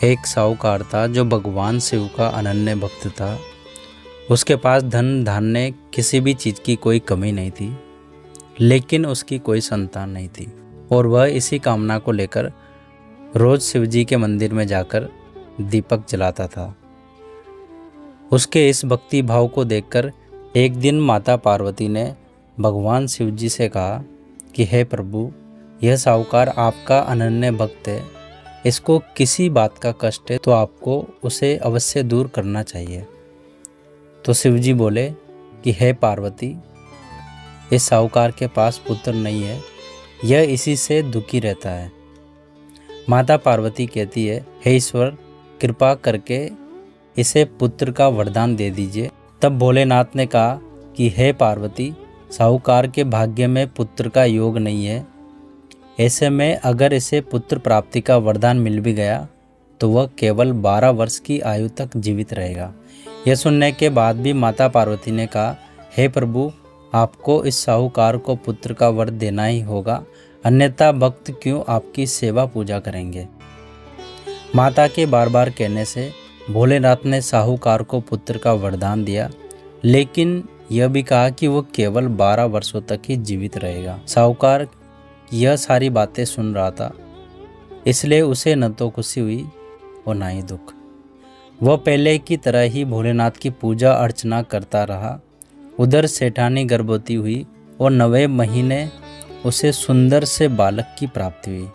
एक साहूकार था जो भगवान शिव का अनन्य भक्त था। उसके पास धन धान्य किसी भी चीज़ की कोई कमी नहीं थी, लेकिन उसकी कोई संतान नहीं थी और वह इसी कामना को लेकर रोज शिव जी के मंदिर में जाकर दीपक जलाता था। उसके इस भक्ति भाव को देखकर एक दिन माता पार्वती ने भगवान शिव जी से कहा कि हे प्रभु, यह साहूकार आपका अनन्य भक्त है, इसको किसी बात का कष्ट है तो आपको उसे अवश्य दूर करना चाहिए। तो शिव जी बोले कि हे पार्वती, इस साहूकार के पास पुत्र नहीं है, यह इसी से दुखी रहता है। माता पार्वती कहती है, हे ईश्वर, कृपा करके इसे पुत्र का वरदान दे दीजिए। तब भोलेनाथ ने कहा कि हे पार्वती, साहूकार के भाग्य में पुत्र का योग नहीं है, ऐसे में अगर इसे पुत्र प्राप्ति का वरदान मिल भी गया तो वह केवल 12 वर्ष की आयु तक जीवित रहेगा। यह सुनने के बाद भी माता पार्वती ने कहा, हे प्रभु, आपको इस साहूकार को पुत्र का वर देना ही होगा, अन्यथा भक्त क्यों आपकी सेवा पूजा करेंगे। माता के बार बार कहने से भोलेनाथ ने साहूकार को पुत्र का वरदान दिया, लेकिन यह भी कहा कि वह केवल 12 वर्षों तक ही जीवित रहेगा। साहूकार यह सारी बातें सुन रहा था, इसलिए उसे न तो खुशी हुई और न ही दुख। वह पहले की तरह ही भोलेनाथ की पूजा अर्चना करता रहा। उधर सेठानी गर्भवती हुई और 9वें महीने उसे सुंदर से बालक की प्राप्ति हुई।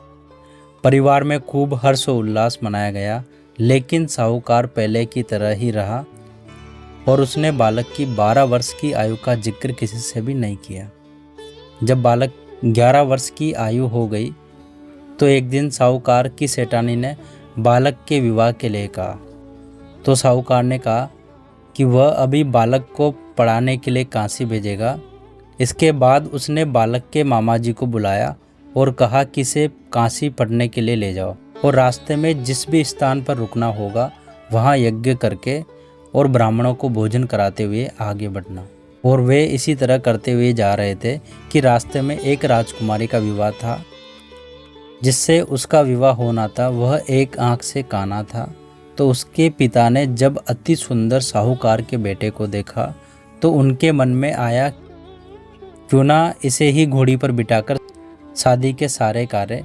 परिवार में खूब हर्ष और उल्लास मनाया गया, लेकिन साहूकार पहले की तरह ही रहा और उसने बालक की 12 वर्ष की आयु का जिक्र किसी से भी नहीं किया। जब बालक 11 वर्ष की आयु हो गई तो एक दिन साहूकार की सेठानी ने बालक के विवाह के लिए कहा। तो साहूकार ने कहा कि वह अभी बालक को पढ़ाने के लिए काशी भेजेगा। इसके बाद उसने बालक के मामा जी को बुलाया और कहा कि इसे काशी पढ़ने के लिए ले जाओ और रास्ते में जिस भी स्थान पर रुकना होगा वहाँ यज्ञ करके और ब्राह्मणों को भोजन कराते हुए आगे बढ़ना। और वे इसी तरह करते हुए जा रहे थे कि रास्ते में एक राजकुमारी का विवाह था। जिससे उसका विवाह होना था वह एक आंख से काना था। तो उसके पिता ने जब अति सुंदर साहूकार के बेटे को देखा तो उनके मन में आया, क्यों ना इसे ही घोड़ी पर बिठाकर शादी के सारे कार्य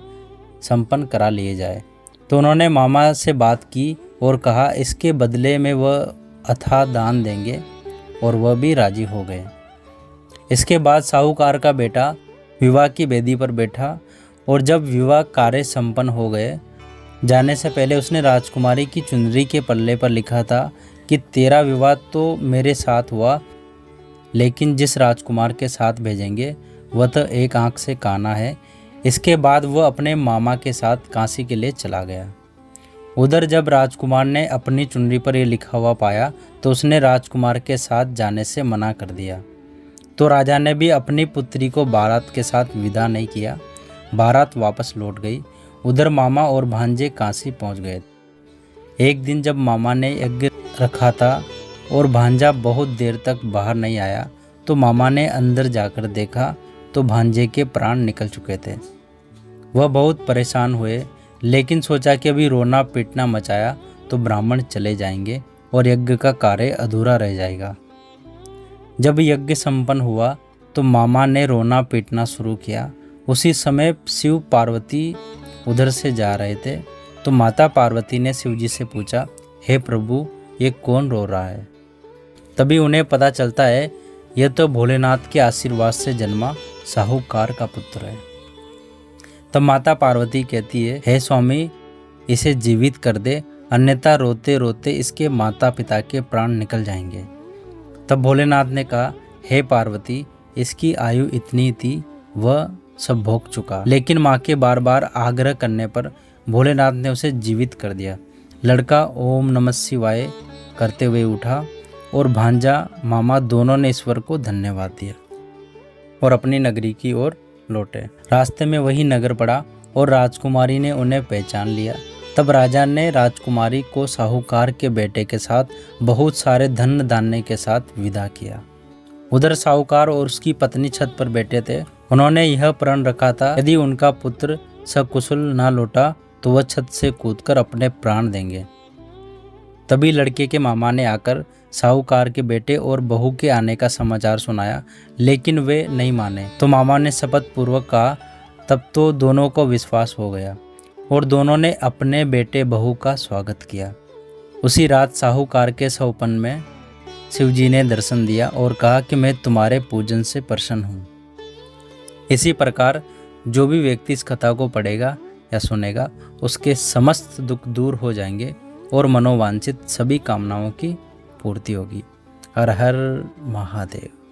संपन्न करा लिए जाए। तो उन्होंने मामा से बात की और कहा इसके बदले में वह अथाह दान देंगे, और वह भी राजी हो गए। इसके बाद साहूकार का बेटा विवाह की बेदी पर बैठा और जब विवाह कार्य संपन्न हो गए, जाने से पहले उसने राजकुमारी की चुनरी के पल्ले पर लिखा था कि तेरा विवाह तो मेरे साथ हुआ, लेकिन जिस राजकुमार के साथ भेजेंगे वह तो एक आंख से काना है। इसके बाद वह अपने मामा के साथ काशी के लिए चला गया। उधर जब राजकुमार ने अपनी चुनरी पर यह लिखा हुआ पाया तो उसने राजकुमार के साथ जाने से मना कर दिया। तो राजा ने भी अपनी पुत्री को बारात के साथ विदा नहीं किया। बारात वापस लौट गई। उधर मामा और भांजे काशी पहुंच गए। एक दिन जब मामा ने यज्ञ रखा था और भांजा बहुत देर तक बाहर नहीं आया तो मामा ने अंदर जाकर देखा तो भांजे के प्राण निकल चुके थे। वह बहुत परेशान हुए, लेकिन सोचा कि अभी रोना पीटना मचाया तो ब्राह्मण चले जाएंगे और यज्ञ का कार्य अधूरा रह जाएगा। जब यज्ञ संपन्न हुआ तो मामा ने रोना पीटना शुरू किया। उसी समय शिव पार्वती उधर से जा रहे थे। तो माता पार्वती ने शिव जी से पूछा, हे प्रभु, ये कौन रो रहा है। तभी उन्हें पता चलता है यह तो भोलेनाथ के आशीर्वाद से जन्मा साहूकार का पुत्र है। तब माता पार्वती कहती है, हे स्वामी, इसे जीवित कर दे, अन्यथा रोते रोते इसके माता पिता के प्राण निकल जाएंगे। तब भोलेनाथ ने कहा, हे पार्वती, इसकी आयु इतनी थी, वह सब भोग चुका। लेकिन माँ के बार बार आग्रह करने पर भोलेनाथ ने उसे जीवित कर दिया। लड़का ओम नमः शिवाय करते हुए उठा और भांजा मामा दोनों ने ईश्वर को धन्यवाद दिया और अपनी नगरी की ओर लौटे। रास्ते में वही नगर पड़ा और राजकुमारी ने उन्हें पहचान लिया। तब राजा ने राजकुमारी को साहूकार के बेटे के साथ बहुत सारे धन धान्य के साथ विदा किया। उधर साहूकार और उसकी पत्नी छत पर बैठे थे। उन्होंने यह प्रण रखा था, यदि उनका पुत्र सकुशल न लौटा तो वह छत से कूदकर अपने प्राण देंगे। तभी लड़के के मामा ने आकर साहूकार के बेटे और बहू के आने का समाचार सुनाया, लेकिन वे नहीं माने। तो मामा ने शपथ पूर्वक कहा। तब तो दोनों को विश्वास हो गया और दोनों ने अपने बेटे बहू का स्वागत किया। उसी रात साहूकार के सौपन में शिवजी ने दर्शन दिया और कहा कि मैं तुम्हारे पूजन से प्रसन्न हूँ। इसी प्रकार जो भी व्यक्ति इस कथा को पढ़ेगा या सुनेगा, उसके समस्त दुख दूर हो जाएंगे और मनोवांछित सभी कामनाओं की पूर्ति होगी। हर हर महादेव।